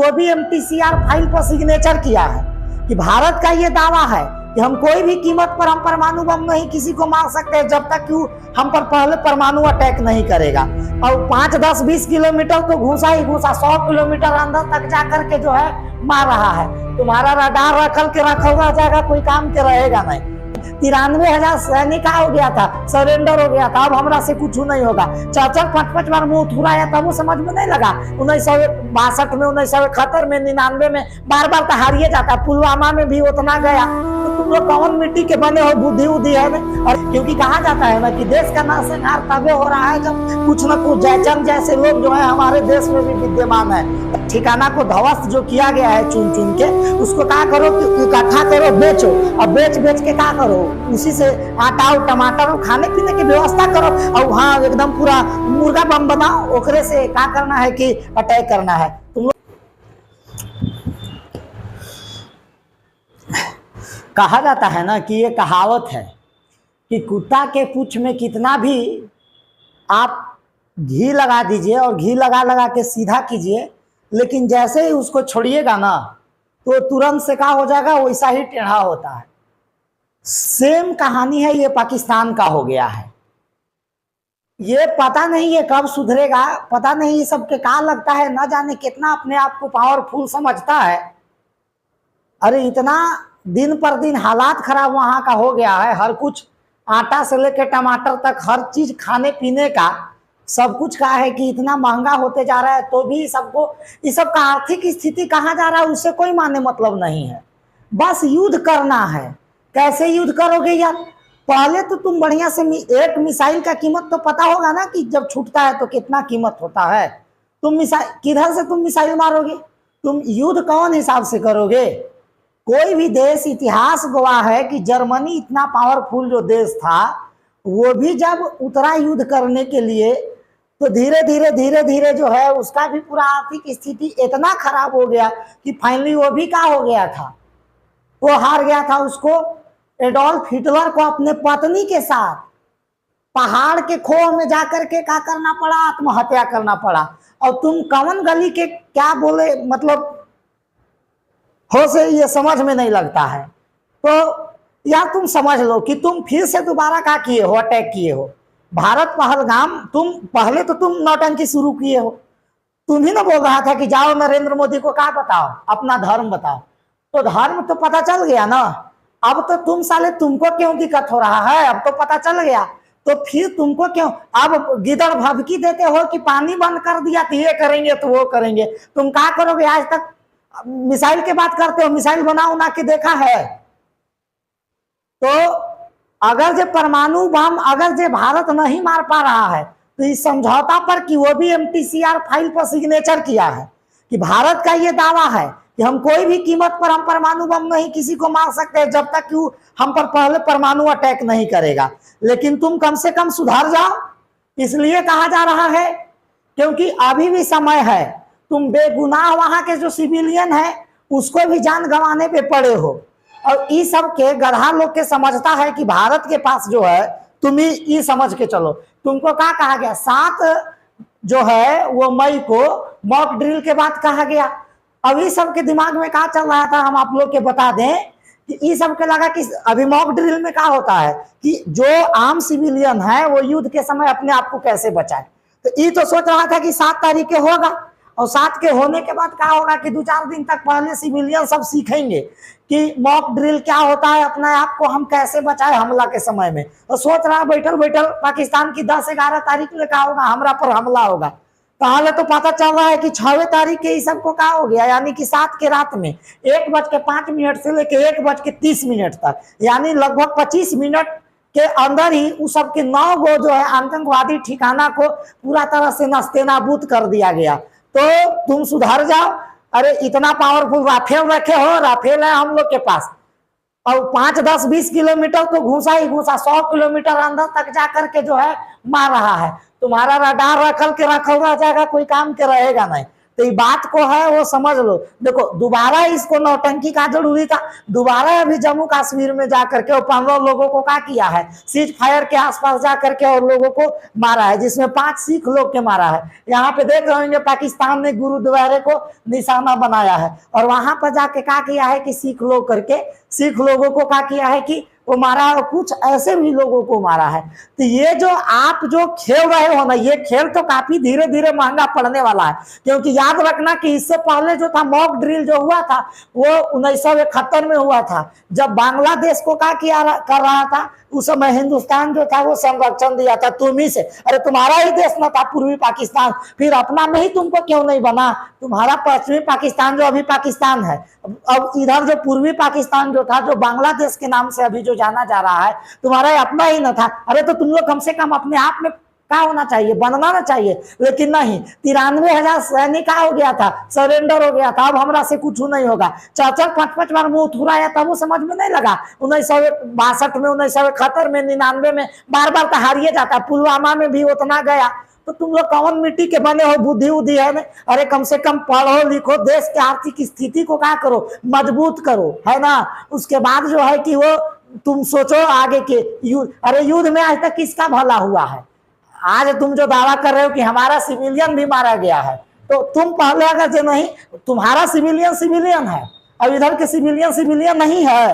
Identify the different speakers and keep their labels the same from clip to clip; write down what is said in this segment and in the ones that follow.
Speaker 1: वो भी MTCR file पर सिग्नेचर किया है कि भारत का ये दावा है कि हम कोई भी कीमत पर हम परमाणु बम नहीं किसी को मार सकते जब तक कि हम पर पहले परमाणु अटैक नहीं करेगा। और 5, 10, 20 किलोमीटर तो घुसा ही घुसा, 100 किलोमीटर अंदर तक जा करके जो है मार रहा है। तुम्हारा रडार रखल के रखा हुआ जाएगा, कोई काम के रहेगा नहीं। 93,000 सैनिक हो गया था, सरेंडर हो गया था, अब हमरा से कुछ नहीं होगा। 4-4, 5-5 बार मुंह थुराया तब वो समझ में नहीं लगा। 1962 में, 1971 में, 99 में बार बार तो हारिए जाता। पुलवामा में भी उतना गया। तो तुम लोग कौन मिट्टी के बने हो, बुद्धि उद्धि है में? और क्योंकि कहा जाता है ना कि देश का नरसंहार तबे हो रहा है जब कुछ न कुछ जयचंद जैसे लोग जो है हमारे देश में भी विद्यमान है। ठिकाना को ध्वस्त जो किया गया है चुन चुन के, उसको क्या करो कि इकट्ठा करो, बेचो, और बेच बेच के क्या करो, उसी से आटा और टमाटर और खाने पीने की व्यवस्था करो, और वहां एकदम पूरा मुर्गा बम बनाओ। ओकरे से क्या करना है कि अटैक करना है। तुम लोग कहा जाता है ना कि ये कहावत है कि कुत्ता के पूंछ में कितना भी आप घी लगा दीजिए और घी लगा लगा के सीधा कीजिए, लेकिन जैसे ही उसको छोड़िएगा ना तो तुरंत से क्या हो जाएगा, वैसा ही टेढ़ा होता है। सेम कहानी है, ये पाकिस्तान का हो गया है। ये पता नहीं ये कब सुधरेगा, पता नहीं ये सबके कहाँ लगता है, ना जाने कितना अपने आप को पावरफुल समझता है। अरे इतना दिन पर दिन हालात खराब वहां का हो गया है, हर कुछ आटा से लेकर टमाटर तक हर चीज खाने पीने का सब कुछ का है कि इतना महंगा होते जा रहा है। तो भी सबको इस सब का आर्थिक स्थिति कहाँ जा रहा है उससे कोई माने मतलब नहीं है। बस युद्ध करना है। कैसे युद्ध करोगे यार? पहले तो तुम बढ़िया से एक मिसाइल का कीमत तो पता होगा ना कि जब छूटता है तो कितना कीमत होता है। तुम मिसाइल किधर से तुम मिसाइल मारोगे? तुम युद्ध कौन हिसाब से करोगे? कोई भी देश, इतिहास गवाह है कि जर्मनी इतना पावरफुल जो देश था वो भी जब उतरा युद्ध करने के लिए तो धीरे धीरे जो है उसका भी पूरा आर्थिक स्थिति इतना खराब हो गया कि फाइनली वो भी क्या हो गया था, वो हार गया था। उसको एडोल्फ हिटलर को अपने पत्नी के साथ पहाड़ के खोह में जाकर के क्या करना पड़ा, आत्महत्या करना पड़ा। और तुम कवन गली के क्या बोले, मतलब हो से ये समझ में नहीं लगता है। तो यार तुम समझ लो कि तुम फिर से दोबारा क्या किए हो, अटैक किए हो। भारत पहलगाम, तुम पहले तो तुम नौटंकी शुरू किए हो। तुम ही ना बोल रहा था कि जाओ नरेंद्र मोदी को क्या बताओ, अपना धर्म बताओ। तो धर्म तो पता चल गया ना। अब तो तुम साले, तुमको क्यों दिक्कत हो रहा है? अब तो पता चल गया, तो फिर तुमको क्यों अब गिदड़ भभकी देते हो कि पानी बंद कर दिया तो ये करेंगे तो वो करेंगे। तुम क्या करोगे? आज तक मिसाइल की बात करते हो, मिसाइल बना उना के देखा है? तो अगर जो परमाणु बम अगर जो भारत नहीं मार पा रहा है तो इस समझौता पर कि वो भी MTCR फाइल पर सिग्नेचर किया है कि भारत का ये दावा है कि हम कोई भी कीमत पर हम परमाणु बम नहीं किसी को मार सकते जब तक कि हम पर पहले परमाणु अटैक नहीं करेगा। लेकिन तुम कम से कम सुधर जाओ, इसलिए कहा जा रहा है क्योंकि अभी भी समय है। तुम बेगुनाह वहां के जो सिविलियन है उसको भी जान गंवाने पे पड़े हो। और इस सब के गधा लोग के समझता है कि भारत के पास जो है, तुम ही समझ के चलो। तुमको क्या कहा गया? 7 जो है वो मई को मॉक ड्रिल के बाद कहा गया। अभी सबके दिमाग में क्या चल रहा था हम आप लोग के बता दें कि इस सब के लगा कि अभी मॉक ड्रिल में क्या होता है कि जो आम सिविलियन है वो युद्ध के समय अपने आप को कैसे बचाए। तो ये तो सोच रहा था कि 7 तारीख के होगा, और 7 के होने के बाद क्या होगा कि 2-4 दिन तक पहले सिविलियन सब सीखेंगे कि मॉक ड्रिल क्या होता है, अपने आप को हम कैसे बचाए हमला के समय में। तो सोच रहा बैठल बैठल पाकिस्तान की 10-11 तारीख में क्या होगा, हमरा पर हमला होगा। पहले तो पता चल रहा है कि 6 तारीख के सब को क्या हो गया, यानी कि 7 के रात में 1:05 से लेकर 1:30 तक, यानी लगभग 25 मिनट के अंदर ही उस सब के 9 गो जो है आतंकवादी ठिकाना को पूरा तरह से नस्तेनाबूद कर दिया गया। तो तुम सुधर जाओ। अरे इतना पावरफुल राफेल रखे हो, राफेल है हम लोग के पास, और 5, 10, 20 किलोमीटर तो घुसा ही घुसा, 100 किलोमीटर अंदर तक जा करके जो है मार रहा है। तुम्हारा रडार रखल के रखा हुआ जाएगा, कोई काम के रहेगा नहीं। तो ये बात को है वो समझ लो। देखो दोबारा इसको नौटंकी का जरूरी था, दोबारा अभी जम्मू कश्मीर में जा करके और 15 लोगों को क्या किया है, सीज फायर के आसपास जा करके और लोगों को मारा है, जिसमें 5 सिख लोग के मारा है। यहाँ पे देख रहे होंगे पाकिस्तान ने गुरुद्वारे को निशाना बनाया है और वहां पर जाके क्या किया है कि सिख लोग करके सिख लोगों को क्या किया है कि वो मारा है और कुछ ऐसे भी लोगों को मारा है। तो ये जो आप जो खेल रहे हो ना, ये खेल तो काफी धीरे धीरे महंगा पड़ने वाला है, क्योंकि याद रखना कि इससे पहले जो था मॉक ड्रिल जो हुआ था वो 1971 में हुआ था, जब बांग्लादेश को क्या किया कर रहा था। उस समय हिंदुस्तान जो था वो संरक्षण दिया था तुम्ही से, अरे तुम्हारा ही देश न था पूर्वी पाकिस्तान, फिर अपना में ही तुमको क्यों नहीं बना, तुम्हारा पश्चिमी पाकिस्तान जो अभी पाकिस्तान है, अब इधर जो पूर्वी पाकिस्तान जो था, जो बांग्लादेश के नाम से अभी जो जाना जा रहा है, तुम्हारा अपना ही न था। अरे तो तुम लोग कम से कम अपने आप में क्या होना चाहिए, बनना ना चाहिए, लेकिन नहीं। 93,000 सैनिक हो गया था, सरेंडर हो गया था, अब हमरा से कुछ नहीं होगा। 4-4 5-5 बार मुंह थुराया तब वो समझ में नहीं लगा। 1962 में, 1971 में, 99 में बार बार तो हारिए जाता, पुलवामा में भी उतना गया। तो तुम लोग कौन मिट्टी के बने हो, बुद्धि उद्धि है ना? अरे कम से कम पढ़ो लिखो, देश के आर्थिक स्थिति को क्या करो, मजबूत करो, है ना। उसके बाद जो है कि वो तुम सोचो आगे के युद्ध। अरे युद्ध में आज तक किसका भला हुआ है? आज तुम जो दावा कर रहे हो कि हमारा सिविलियन भी मारा गया है, तो तुम पहले अगर जो नहीं, तुम्हारा सिविलियन है, अब इधर के सिविलियन नहीं है।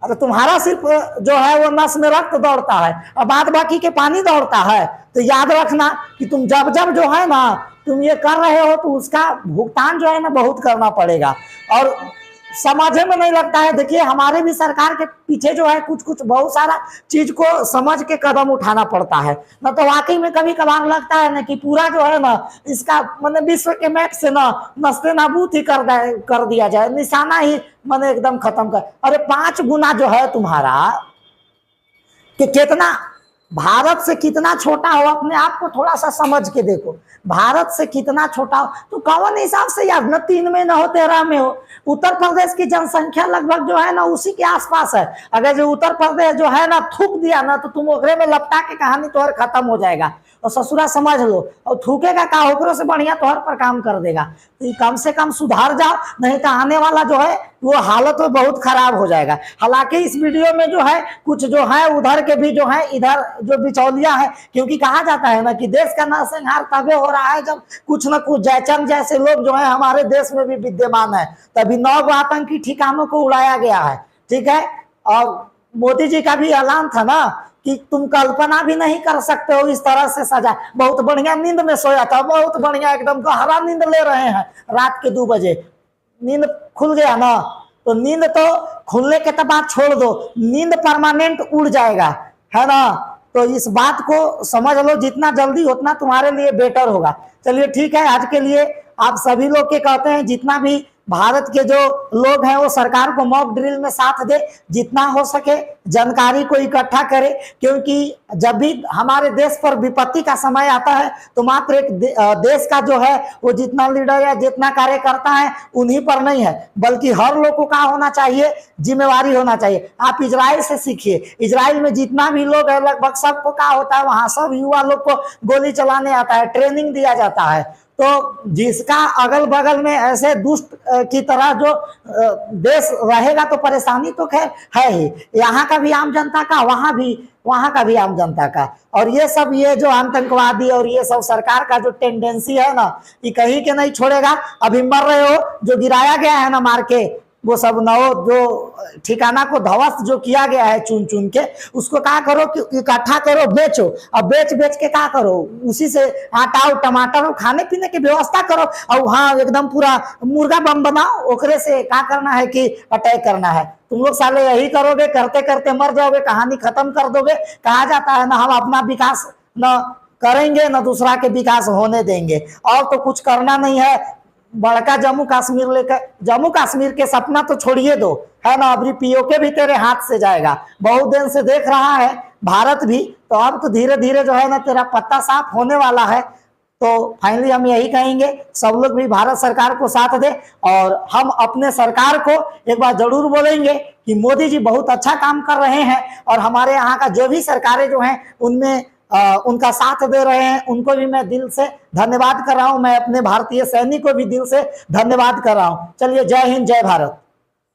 Speaker 1: अरे तुम्हारा सिर्फ जो है वो नस में रक्त दौड़ता है और बाद बाकी के पानी दौड़ता है। तो याद रखना कि तुम जब जब जो है ना तुम ये कर रहे हो तो उसका भुगतान जो है ना बहुत करना पड़ेगा। और समझ में नहीं लगता है। देखिए हमारे भी सरकार के पीछे जो है कुछ कुछ बहुत सारा चीज को समझ के कदम उठाना पड़ता है ना। तो वाकई में कभी कभार लगता है ना कि पूरा जो है ना इसका मतलब विश्व के मैप से ना नस्ते नाबूद ही कर दिया जाए, निशाना ही मैंने एकदम खत्म कर। अरे 5 गुना जो है तुम्हारा कि कितना भारत से कितना छोटा हो, अपने आप को थोड़ा सा समझ के देखो। भारत से कितना छोटा हो तो कौन हिसाब से यार न 3 में न हो 13 में हो। उत्तर प्रदेश की जनसंख्या लगभग जो है ना उसी के आसपास है। अगर जो उत्तर प्रदेश जो है ना थूक दिया ना तो तुम ओकरे में लपटा के कहानी तोहर खत्म हो जाएगा और ससुरा समझ लो। और थूकेगा का ओकरों से बढ़िया तोहर पर काम कर देगा। तो कम से कम सुधार जाओ, नहीं तो आने वाला जो है वो हालत तो बहुत खराब हो जाएगा। हालांकि इस वीडियो में जो है कुछ जो है उधर के भी जो है इधर जो बिचौलिया है, क्योंकि कहा जाता है ना कि देश का नरसंहार तबे हो रहा है जब कुछ न कुछ जयचंद जैसे लोग जो है हमारे देश में भी विद्यमान है। तभी 9 आतंकी ठिकानों को उड़ाया गया है, ठीक है। और मोदी जी का भी ऐलान था ना कि तुम कल्पना भी नहीं कर सकते हो इस तरह से सजा। बहुत बढ़िया नींद में सोया था, बहुत बढ़िया एकदम गहरा नींद ले रहे हैं। रात के 2 बजे नींद खुल गया ना, तो नींद तो खुलने के बाद छोड़ दो, नींद परमानेंट उड़ जाएगा, है ना। तो इस बात को समझ लो, जितना जल्दी उतना तुम्हारे लिए बेटर होगा। चलिए ठीक है, आज के लिए आप सभी लोग के कहते हैं जितना भी भारत के जो लोग हैं वो सरकार को मॉक ड्रिल में साथ दे, जितना हो सके जानकारी को इकट्ठा करे, क्योंकि जब भी हमारे देश पर विपत्ति का समय आता है तो मात्र एक देश का जो है वो जितना लीडर या जितना कार्य करता है उन्हीं पर नहीं है, बल्कि हर लोग को क्या होना चाहिए, जिम्मेवारी होना चाहिए। आप इजराइल से सीखिए, इजराइल में जितना भी लोग है लगभग सबको क्या होता है, वहां सब युवा लोग को गोली चलाने आता है, ट्रेनिंग दिया जाता है। तो जिसका अगल बगल में ऐसे दुष्ट की तरह जो देश रहेगा तो परेशानी तो खैर है ही, यहाँ का भी आम जनता का, वहाँ का भी आम जनता का। और ये सब ये जो आतंकवादी और ये सब सरकार का जो टेंडेंसी है ना, ये कहीं के नहीं छोड़ेगा। अभी मर रहे हो, जो गिराया गया है ना मार के, वो सब नौ जो ठिकाना को ध्वस्त जो किया गया है चुन चुन के, उसको क्या करो कि इकट्ठा करो, बेचो। अब बेच के क्या करो, उसी से आटा और टमाटर और खाने पीने की व्यवस्था करो और वहाँ एकदम पूरा मुर्गा बम बनाओ, ओकरे से क्या करना है कि अटैक करना है। तुम लोग साले यही करोगे, करते करते मर जाओगे, कहानी खत्म कर दोगे। कहा जाता है ना हम अपना विकास न करेंगे न दूसरा के विकास होने देंगे, और तो कुछ करना नहीं है। बड़का जम्मू कश्मीर लेकर, जम्मू कश्मीर के सपना तो छोड़िए दो, है ना, अभी पीओके भी तेरे हाथ से जाएगा। बहुत दिन से देख रहा है भारत भी, तो अब तो धीरे धीरे जो है ना तेरा पत्ता साफ होने वाला है। तो फाइनली हम यही कहेंगे सब लोग भी भारत सरकार को साथ दे, और हम अपने सरकार को एक बार जरूर बोलेंगे कि मोदी जी बहुत अच्छा काम कर रहे हैं और हमारे यहाँ का जो भी सरकारें जो हैं उनमें उनका साथ दे रहे हैं, उनको भी मैं दिल से धन्यवाद कर रहा हूं। मैं अपने भारतीय सैनिक को भी दिल से धन्यवाद कर रहा हूं। चलिए, जय हिंद, जय भारत।